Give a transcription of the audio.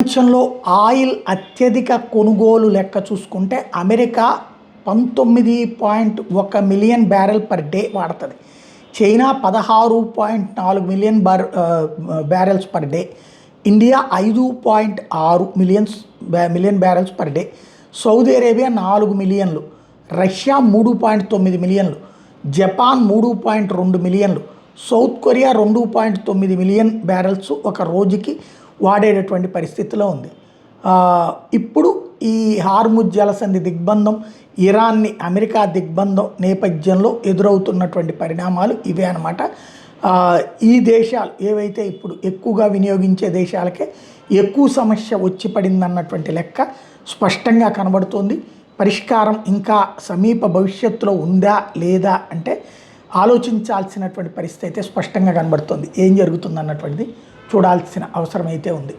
ప్రపంచంలో ఆయిల్ అత్యధిక కొనుగోలు లెక్క చూసుకుంటే America 19.1 million barrel per day వాడుతుంది. China 16.4 barrels per day, India 5.6 million barrels per day, Saudi Arabia 4 మిలియన్లు, రష్యా 3.9 మిలియన్లు, జపాన్ 3.2 మిలియన్లు, సౌత్ కొరియా 2.9 మిలియన్ బ్యారెల్స్ ఒక రోజుకి వాడేటటువంటి పరిస్థితిలో ఉంది. ఇప్పుడు ఈ హార్ముజ్ జలసంధి దిగ్బంధం, ఇరాన్ని అమెరికా దిగ్బంధం నేపథ్యంలో ఎదురవుతున్నటువంటి పరిణామాలు ఇవే అన్నమాట. ఈ దేశాలు ఏవైతే ఇప్పుడు ఎక్కువగా వినియోగించే దేశాలకే ఎక్కువ సమస్య వచ్చి పడిందన్నటువంటి లెక్క స్పష్టంగా కనబడుతోంది. పరిష్కారం ఇంకా సమీప భవిష్యత్తులో ఉందా లేదా అంటే ఆలోచించాల్సినటువంటి పరిస్థితి అయితే స్పష్టంగా కనబడుతుంది. ఏం జరుగుతుంది అన్నటువంటిది చూడాల్సిన అవసరం అయితే ఉంది.